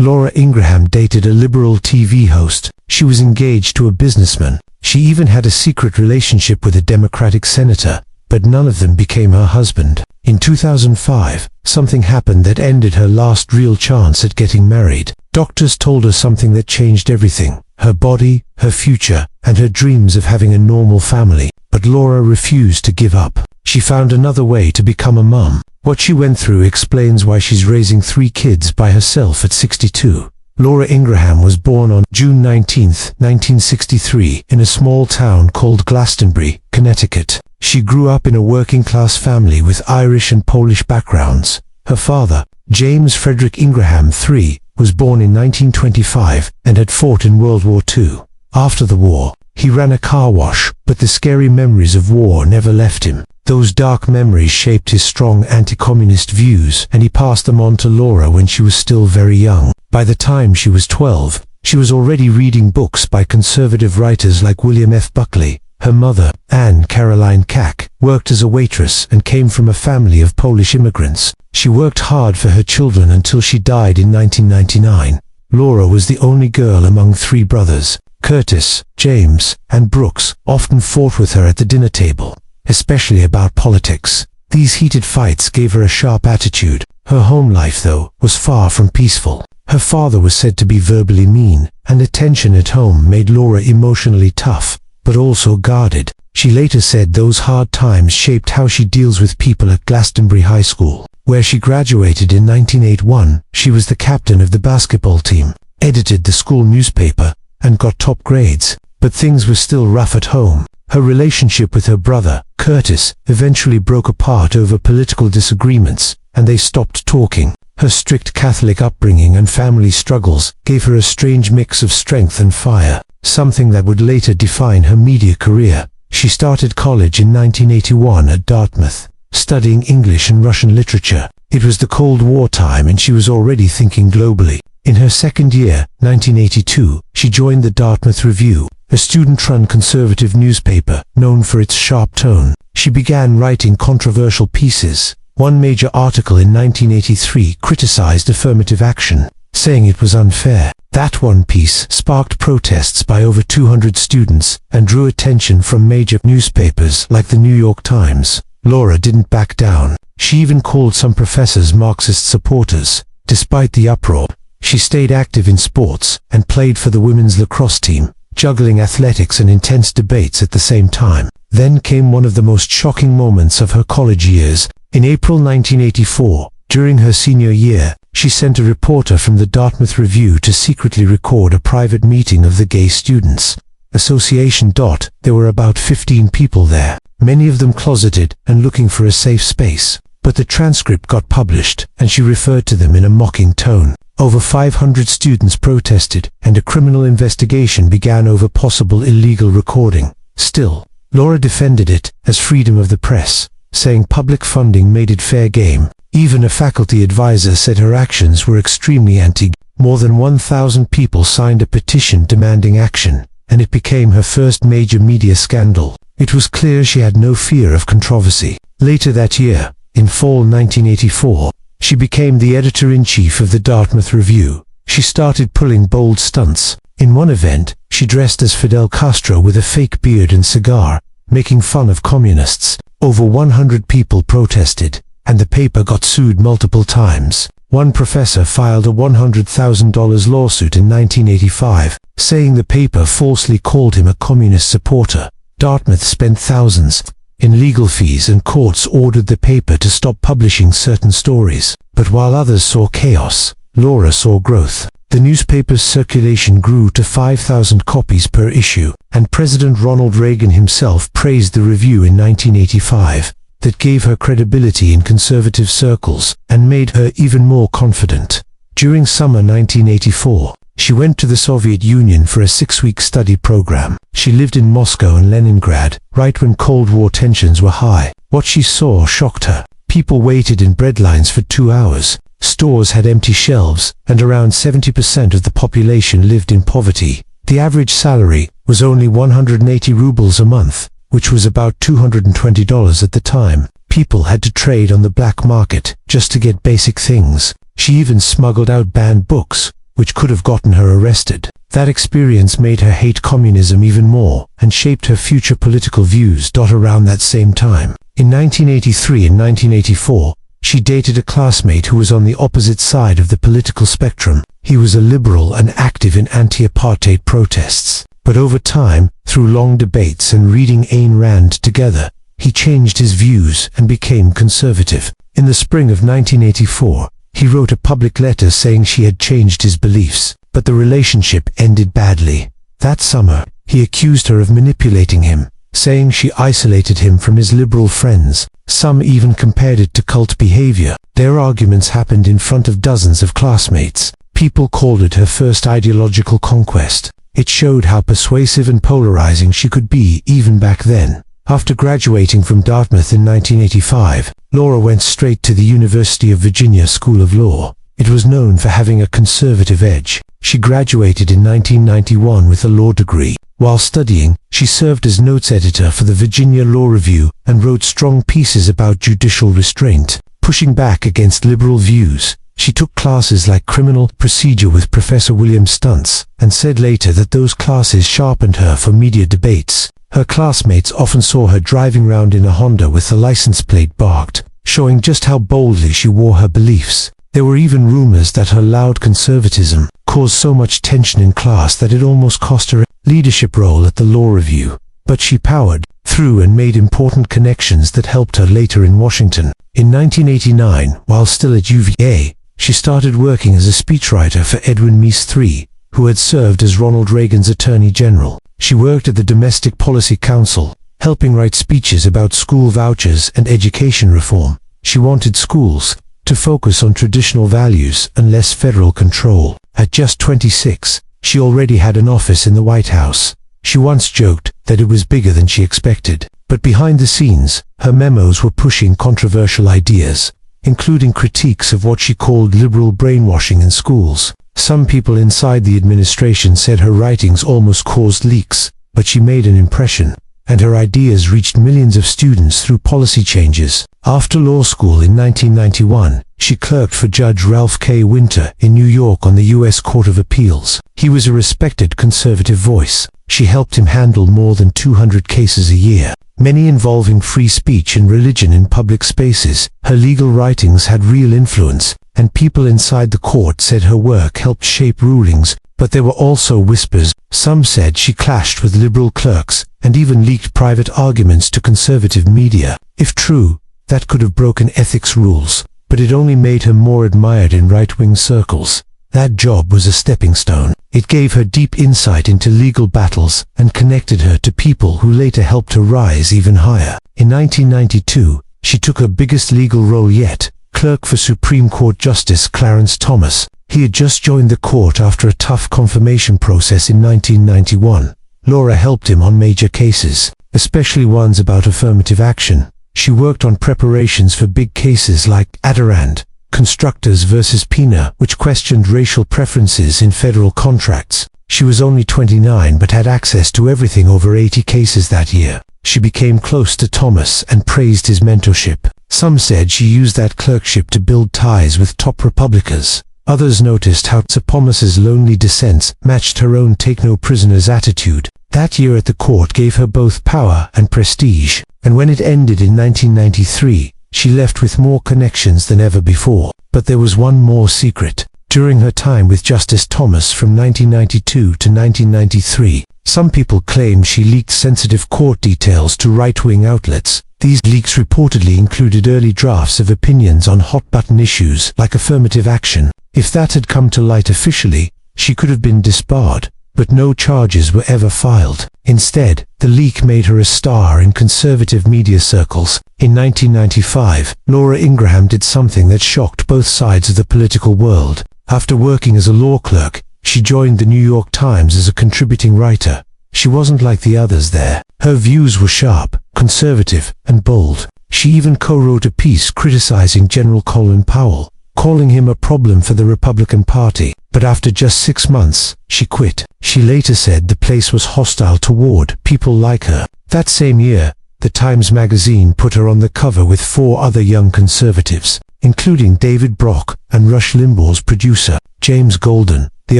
Laura Ingraham dated a liberal TV host. She was engaged to a businessman. She even had a secret relationship with a Democratic senator, but none of them became her husband. In 2005, something happened that ended her last real chance at getting married. Doctors told her something that changed everything: her body, her future, and her dreams of having a normal family. But Laura refused to give up. She found another way to become a mum. What she went through explains why she's raising 3 kids by herself at 62. Laura Ingraham was born on June 19, 1963, in a small town called Glastonbury, Connecticut. She grew up in a working-class family with Irish and Polish backgrounds. Her father, James Frederick Ingraham III, was born in 1925 and had fought in World War II. After the war, he ran a car wash, but the scary memories of war never left him. Those dark memories shaped his strong anti-communist views, and he passed them on to Laura when she was still very young. By the time she was 12, she was already reading books by conservative writers like William F. Buckley. Her mother, Anne Caroline Kak, worked as a waitress and came from a family of Polish immigrants. She worked hard for her children until she died in 1999. Laura was the only girl among 3 brothers. Curtis, James, and Brooks often fought with her at the dinner table, especially about politics. These heated fights gave her a sharp attitude. Her home life, though, was far from peaceful. Her father was said to be verbally mean, and the tension at home made Laura emotionally tough, but also guarded. She later said those hard times shaped how she deals with people at Glastonbury High School, where she graduated in 1981. She was the captain of the basketball team, edited the school newspaper, and got top grades. But things were still rough at home. Her relationship with her brother, Curtis, eventually broke apart over political disagreements, and they stopped talking. Her strict Catholic upbringing and family struggles gave her a strange mix of strength and fire, something that would later define her media career. She started college in 1981 at Dartmouth, studying English and Russian literature. It was the Cold War time and she was already thinking globally. In her second year, 1982, she joined the Dartmouth Review, a student-run conservative newspaper known for its sharp tone. She began writing controversial pieces. One major article in 1983 criticized affirmative action, saying it was unfair. That one piece sparked protests by over 200 students and drew attention from major newspapers like the New York Times. Laura didn't back down. She even called some professors Marxist supporters. Despite the uproar, she stayed active in sports and played for the women's lacrosse team, juggling athletics and intense debates at the same time. Then came one of the most shocking moments of her college years. In April 1984, during her senior year, she sent a reporter from the Dartmouth Review to secretly record a private meeting of the Gay Students Association. There were about 15 people there, many of them closeted and looking for a safe space. But the transcript got published, and she referred to them in a mocking tone. Over 500 students protested, and a criminal investigation began over possible illegal recording. Still, Laura defended it as freedom of the press, saying public funding made it fair game. Even a faculty advisor said her actions were extremely anti-gay. More than 1,000 people signed a petition demanding action, and it became her first major media scandal. It was clear she had no fear of controversy. Later that year, in fall 1984, she became the editor-in-chief of the Dartmouth Review. She started pulling bold stunts. In one event, she dressed as Fidel Castro with a fake beard and cigar, making fun of communists. Over 100 people protested, and the paper got sued multiple times. One professor filed a $100,000 lawsuit in 1985, saying the paper falsely called him a communist supporter. Dartmouth spent thousands in legal fees, and courts ordered the paper to stop publishing certain stories. But while others saw chaos, Laura saw growth. The newspaper's circulation grew to 5,000 copies per issue, and President Ronald Reagan himself praised the review in 1985. That gave her credibility in conservative circles and made her even more confident. During summer 1984, she went to the Soviet Union for a 6-week study program. She lived in Moscow and Leningrad, right when Cold War tensions were high. What she saw shocked her. People waited in bread lines for 2 hours. Stores had empty shelves, and around 70% of the population lived in poverty. The average salary was only 180 rubles a month, which was about $220 at the time. People had to trade on the black market just to get basic things. She even smuggled out banned books, which could have gotten her arrested. That experience made her hate communism even more, and shaped her future political views. Around that same time, in 1983 and 1984, she dated a classmate who was on the opposite side of the political spectrum. He was a liberal and active in anti-apartheid protests. But over time, through long debates and reading Ayn Rand together, he changed his views and became conservative. In the spring of 1984, he wrote a public letter saying she had changed his beliefs, but the relationship ended badly. That summer, he accused her of manipulating him, saying she isolated him from his liberal friends. Some even compared it to cult behavior. Their arguments happened in front of dozens of classmates. People called it her first ideological conquest. It showed how persuasive and polarizing she could be even back then. After graduating from Dartmouth in 1985, Laura went straight to the University of Virginia School of Law. It was known for having a conservative edge. She graduated in 1991 with a law degree. While studying, she served as notes editor for the Virginia Law Review and wrote strong pieces about judicial restraint, pushing back against liberal views. She took classes like criminal procedure with Professor William Stuntz, and said later that those classes sharpened her for media debates. Her classmates often saw her driving around in a Honda with the license plate barked, showing just how boldly she wore her beliefs. There were even rumors that her loud conservatism caused so much tension in class that it almost cost her a leadership role at the Law Review. But she powered through and made important connections that helped her later in Washington. In 1989, while still at UVA, she started working as a speechwriter for Edwin Meese III, who had served as Ronald Reagan's Attorney General. She worked at the Domestic Policy Council, helping write speeches about school vouchers and education reform. She wanted schools to focus on traditional values and less federal control. At just 26, she already had an office in the White House. She once joked that it was bigger than she expected. But behind the scenes, her memos were pushing controversial ideas, including critiques of what she called liberal brainwashing in schools. Some people inside the administration said her writings almost caused leaks, but she made an impression, and her ideas reached millions of students through policy changes. After law school in 1991, she clerked for Judge Ralph K. Winter in New York on the U.S. Court of Appeals. He was a respected conservative voice. She helped him handle more than 200 cases a year, many involving free speech and religion in public spaces. Her legal writings had real influence, and people inside the court said her work helped shape rulings, but there were also whispers. Some said she clashed with liberal clerks, and even leaked private arguments to conservative media. If true, that could have broken ethics rules, but it only made her more admired in right-wing circles. That job was a stepping stone. It gave her deep insight into legal battles and connected her to people who later helped her rise even higher. In 1992, she took her biggest legal role yet, clerk for Supreme Court Justice Clarence Thomas. He had just joined the court after a tough confirmation process in 1991. Laura helped him on major cases, especially ones about affirmative action. She worked on preparations for big cases like Adirond, Constructors versus Pena, which questioned racial preferences in federal contracts. She was only 29 but had access to everything over 80 cases that year. She became close to Thomas and praised his mentorship. Some said she used that clerkship to build ties with top Republicans. Others noticed how Thomas's lonely dissents matched her own take-no-prisoners attitude. That year at the court gave her both power and prestige, and when it ended in 1993, she left with more connections than ever before. But there was one more secret. During her time with Justice Thomas from 1992 to 1993, some people claimed she leaked sensitive court details to right-wing outlets. These leaks reportedly included early drafts of opinions on hot-button issues like affirmative action. If that had come to light officially, she could have been disbarred, but no charges were ever filed. Instead, the leak made her a star in conservative media circles. In 1995, Laura Ingraham did something that shocked both sides of the political world. After working as a law clerk, she joined the New York Times as a contributing writer. She wasn't like the others there. Her views were sharp, conservative, and bold. She even co-wrote a piece criticizing General Colin Powell, calling him a problem for the Republican Party. But after just 6 months, she quit. She later said the place was hostile toward people like her. That same year, the Times magazine put her on the cover with 4 other young conservatives, including David Brock and Rush Limbaugh's producer, James Golden. The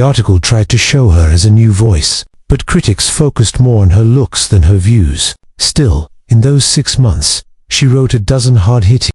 article tried to show her as a new voice, but critics focused more on her looks than her views. Still, in those 6 months, she wrote a dozen hard-hitting